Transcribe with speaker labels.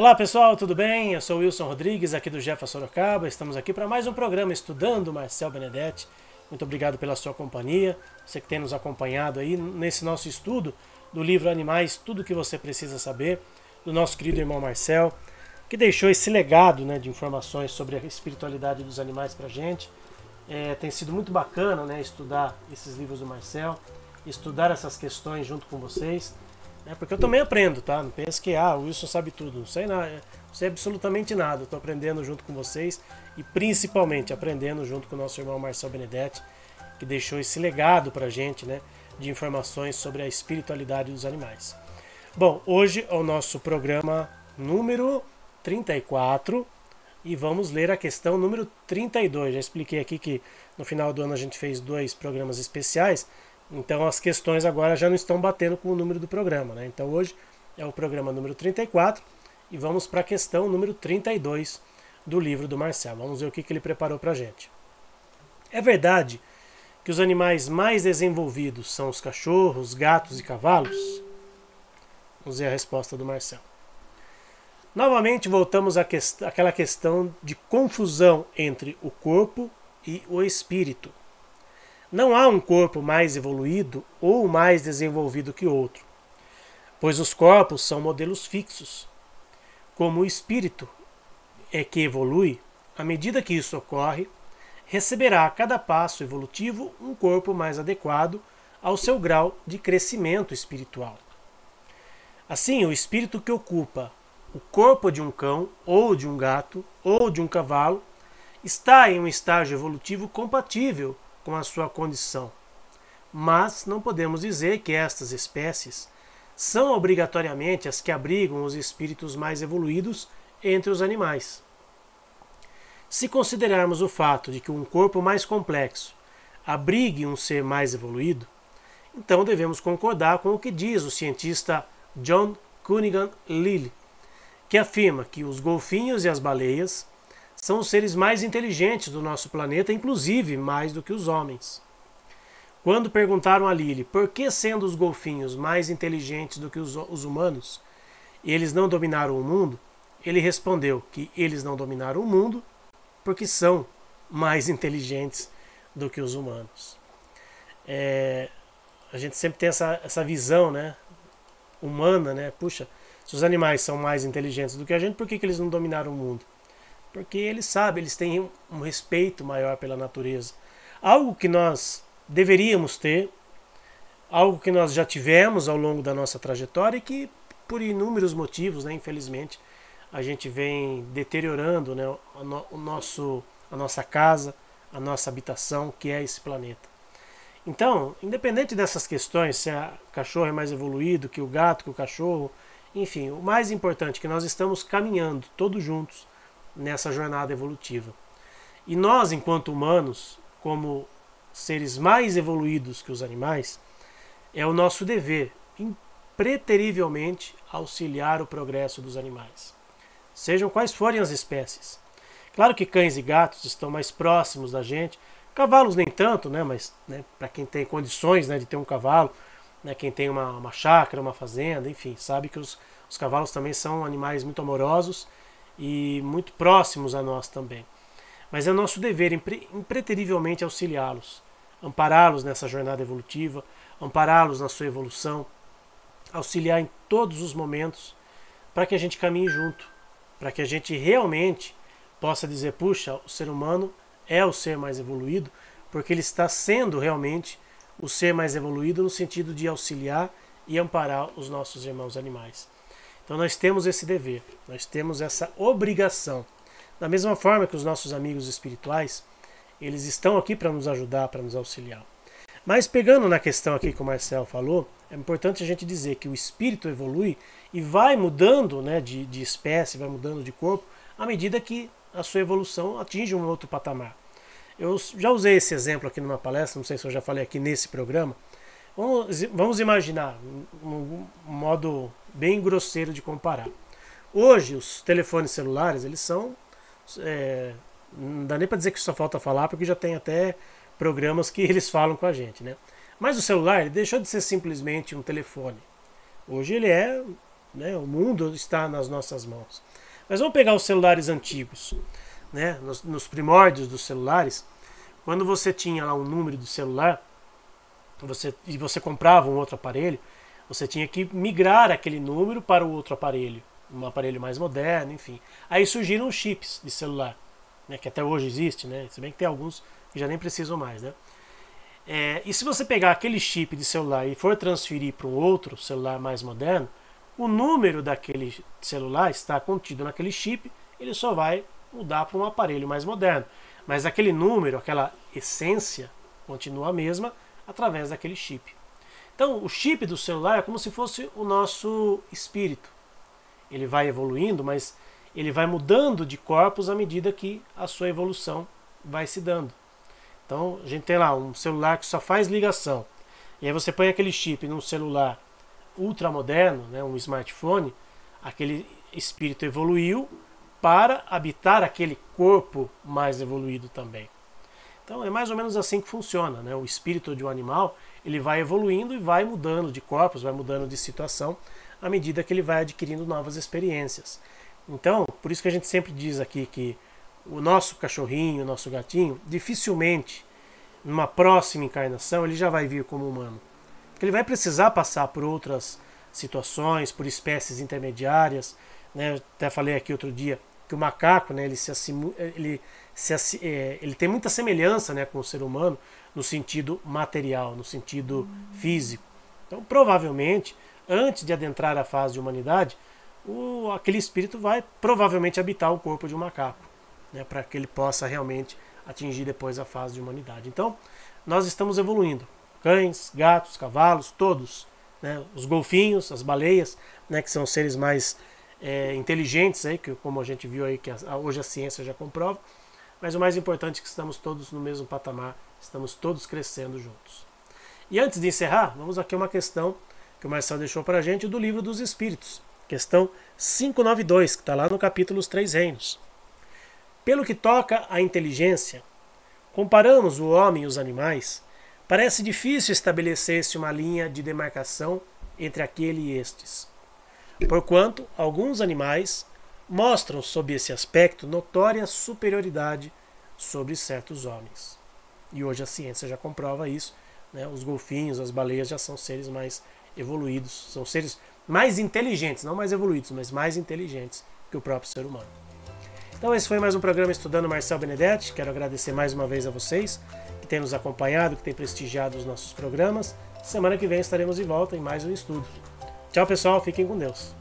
Speaker 1: Olá pessoal, tudo bem? Eu sou o Wilson Rodrigues, aqui do Jefa Sorocaba. Estamos aqui para mais um programa Estudando Marcel Benedetti. Muito obrigado pela sua companhia, você que tem nos acompanhado aí nesse nosso estudo do livro Animais, Tudo o que Você Precisa Saber, do nosso querido irmão Marcel, que deixou esse legado, de informações sobre a espiritualidade dos animais para a gente. Tem sido muito bacana, estudar esses livros do Marcel, estudar essas questões junto com vocês. Porque eu também aprendo, tá? Não pense que o Wilson sabe tudo. Não sei nada, não sei absolutamente nada. Estou aprendendo junto com vocês e principalmente aprendendo junto com o nosso irmão Marcel Benedetti, que deixou esse legado pra gente, de informações sobre a espiritualidade dos animais. Bom, hoje é o nosso programa número 34 e vamos ler a questão número 32. Já expliquei aqui que no final do ano a gente fez 2 programas especiais. Então as questões agora já não estão batendo com o número do programa, Então hoje é o programa número 34 e vamos para a questão número 32 do livro do Marcel. Vamos ver o que ele preparou para a gente. É verdade que os animais mais desenvolvidos são os cachorros, gatos e cavalos? Vamos ver a resposta do Marcel. Novamente voltamos àquela questão de confusão entre o corpo e o espírito. Não há um corpo mais evoluído ou mais desenvolvido que outro, pois os corpos são modelos fixos. Como o espírito é que evolui, à medida que isso ocorre, receberá a cada passo evolutivo um corpo mais adequado ao seu grau de crescimento espiritual. Assim, o espírito que ocupa o corpo de um cão, ou de um gato, ou de um cavalo, está em um estágio evolutivo compatível com a sua condição. Mas não podemos dizer que estas espécies são obrigatoriamente as que abrigam os espíritos mais evoluídos entre os animais. Se considerarmos o fato de que um corpo mais complexo abrigue um ser mais evoluído, então devemos concordar com o que diz o cientista John Cunningham Lilly, que afirma que os golfinhos e as baleias são os seres mais inteligentes do nosso planeta, inclusive mais do que os homens. Quando perguntaram a Lilly por que, sendo os golfinhos mais inteligentes do que os humanos, eles não dominaram o mundo, ele respondeu que eles não dominaram o mundo porque são mais inteligentes do que os humanos. A gente sempre tem essa visão, humana, Puxa, se os animais são mais inteligentes do que a gente, por que eles não dominaram o mundo? Porque eles sabem, eles têm um respeito maior pela natureza. Algo que nós deveríamos ter, algo que nós já tivemos ao longo da nossa trajetória e que, por inúmeros motivos, infelizmente, a gente vem deteriorando a nossa casa, a nossa habitação, que é esse planeta. Então, independente dessas questões, se o cachorro é mais evoluído que o gato, que o cachorro, enfim, o mais importante é que nós estamos caminhando todos juntos nessa jornada evolutiva. E nós, enquanto humanos, como seres mais evoluídos que os animais, é o nosso dever, impreterivelmente, auxiliar o progresso dos animais, sejam quais forem as espécies. Claro que cães e gatos estão mais próximos da gente, cavalos nem tanto, mas para quem tem condições de ter um cavalo, quem tem uma chácara, uma fazenda, enfim, sabe que os cavalos também são animais muito amorosos e muito próximos a nós também. Mas é nosso dever impreterivelmente auxiliá-los, ampará-los nessa jornada evolutiva, ampará-los na sua evolução, auxiliar em todos os momentos para que a gente caminhe junto, para que a gente realmente possa dizer, puxa, o ser humano é o ser mais evoluído, porque ele está sendo realmente o ser mais evoluído no sentido de auxiliar e amparar os nossos irmãos animais. Então nós temos esse dever, nós temos essa obrigação. Da mesma forma que os nossos amigos espirituais, eles estão aqui para nos ajudar, para nos auxiliar. Mas pegando na questão aqui que o Marcel falou, é importante a gente dizer que o espírito evolui e vai mudando de espécie, vai mudando de corpo, à medida que a sua evolução atinge um outro patamar. Eu já usei esse exemplo aqui numa palestra, não sei se eu já falei aqui nesse programa. Vamos imaginar um modo bem grosseiro de comparar. Hoje os telefones celulares, eles são... não dá nem para dizer que só falta falar, porque já tem até programas que eles falam com a gente. Mas o celular ele deixou de ser simplesmente um telefone. Hoje ele é né? O mundo está nas nossas mãos. Mas vamos pegar os celulares antigos, né? Nos primórdios dos celulares, quando você tinha lá um número do celular e você comprava um outro aparelho, você tinha que migrar aquele número para o outro aparelho, um aparelho mais moderno, enfim. Aí surgiram os chips de celular, né? Que até hoje existe, né? Se bem que tem alguns que já nem precisam mais, né? E se você pegar aquele chip de celular e for transferir para um outro celular mais moderno, o número daquele celular está contido naquele chip, ele só vai mudar para um aparelho mais moderno. Mas aquele número, aquela essência, continua a mesma através daquele chip. Então, o chip do celular é como se fosse o nosso espírito. Ele vai evoluindo, mas ele vai mudando de corpos à medida que a sua evolução vai se dando. Então, a gente tem lá um celular que só faz ligação. E aí você põe aquele chip num celular ultramoderno, né, um smartphone, aquele espírito evoluiu para habitar aquele corpo mais evoluído também. Então, é mais ou menos assim que funciona, né? O espírito de um animal, ele vai evoluindo e vai mudando de corpos, vai mudando de situação à medida que ele vai adquirindo novas experiências. Então, por isso que a gente sempre diz aqui que o nosso cachorrinho, o nosso gatinho, dificilmente, numa próxima encarnação, ele já vai vir como humano. Porque ele vai precisar passar por outras situações, por espécies intermediárias, né? Eu até falei aqui outro dia que o macaco, né, ele tem muita semelhança, né, com o ser humano no sentido material, no sentido físico. Então, provavelmente, antes de adentrar a fase de humanidade, aquele espírito vai provavelmente habitar o corpo de um macaco, né, para que ele possa realmente atingir depois a fase de humanidade. Então, nós estamos evoluindo. Cães, gatos, cavalos, todos, né, os golfinhos, as baleias, né, que são seres mais inteligentes, aí, que, como a gente viu aí, que hoje a ciência já comprova. Mas o mais importante é que estamos todos no mesmo patamar, estamos todos crescendo juntos. E antes de encerrar, vamos aqui a uma questão que o Marcel deixou para a gente do Livro dos Espíritos. Questão 592, que está lá no capítulo Os Três Reinos. Pelo que toca à inteligência, comparamos o homem e os animais, parece difícil estabelecer-se uma linha de demarcação entre aquele e estes. Porquanto, alguns animais mostram, sob esse aspecto, notória superioridade sobre certos homens. E hoje a ciência já comprova isso, né? Os golfinhos, as baleias já são seres mais evoluídos, são seres mais inteligentes, não mais evoluídos, mas mais inteligentes que o próprio ser humano. Então esse foi mais um programa Estudando Marcel Benedetti. Quero agradecer mais uma vez a vocês que têm nos acompanhado, que têm prestigiado os nossos programas. Semana que vem estaremos de volta em mais um estudo. Tchau, pessoal, fiquem com Deus.